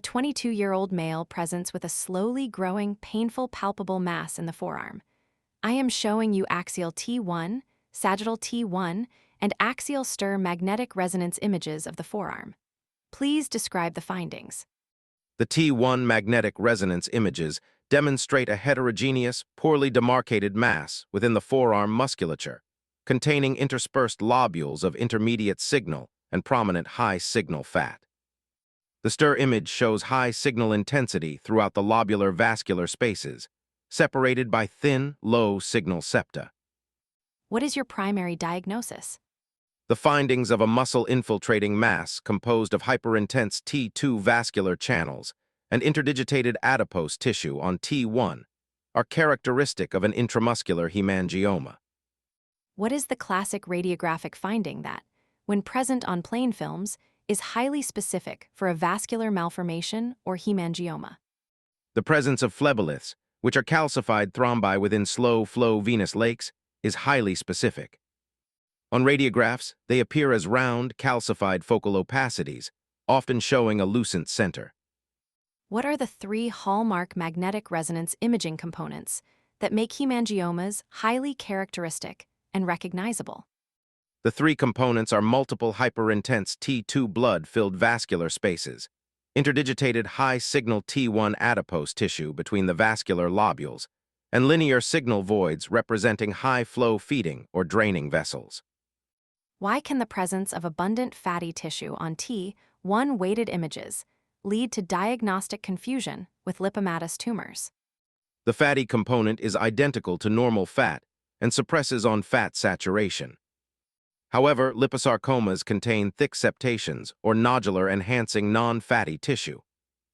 22-year-old male presents with a slowly growing, painful palpable mass in the forearm. I am showing you axial T1, sagittal T1, and axial stir magnetic resonance images of the forearm. Please describe the findings. The T1 magnetic resonance images demonstrate a heterogeneous, poorly demarcated mass within the forearm musculature, containing interspersed lobules of intermediate signal and prominent high signal fat. The stir image shows high signal intensity throughout the lobular vascular spaces, separated by thin, low signal septa. What is your primary diagnosis? The findings of a muscle-infiltrating mass composed of hyperintense T2 vascular channels and interdigitated adipose tissue on T1 are characteristic of an intramuscular hemangioma. What is the classic radiographic finding that, when present on plain films, is highly specific for a vascular malformation or hemangioma? The presence of phlebolyths, which are calcified thrombi within slow-flow venous lakes, is highly specific. On radiographs, they appear as round, calcified focal opacities, often showing a lucent center. What are the three hallmark magnetic resonance imaging components that make hemangiomas highly characteristic and recognizable? The three components are multiple hyperintense T2 blood-filled vascular spaces, interdigitated high-signal T1 adipose tissue between the vascular lobules, and linear signal voids representing high-flow feeding or draining vessels. Why can the presence of abundant fatty tissue on T1 weighted images lead to diagnostic confusion with lipomatous tumors? The fatty component is identical to normal fat and suppresses on fat saturation. However, liposarcomas contain thick septations or nodular-enhancing non-fatty tissue,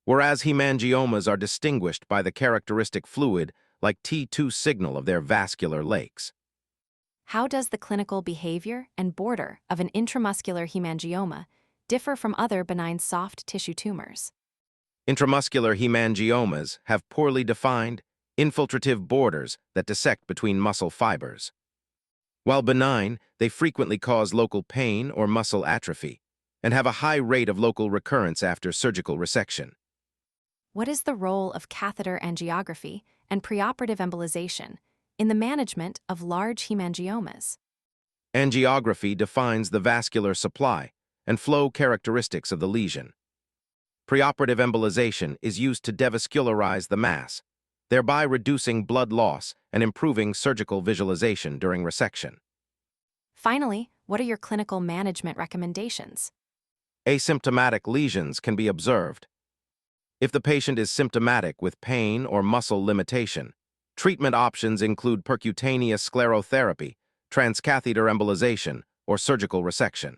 whereas hemangiomas are distinguished by the characteristic fluid like T2 signal of their vascular lakes. How does the clinical behavior and border of an intramuscular hemangioma differ from other benign soft tissue tumors? Intramuscular hemangiomas have poorly defined, infiltrative borders that dissect between muscle fibers. While benign, they frequently cause local pain or muscle atrophy and have a high rate of local recurrence after surgical resection. What is the role of catheter angiography and preoperative embolization in the management of large hemangiomas? Angiography defines the vascular supply and flow characteristics of the lesion. Preoperative embolization is used to devascularize the mass, thereby reducing blood loss and improving surgical visualization during resection. Finally, what are your clinical management recommendations? Asymptomatic lesions can be observed. If the patient is symptomatic with pain or muscle limitation, treatment options include percutaneous sclerotherapy, transcatheter embolization, or surgical resection.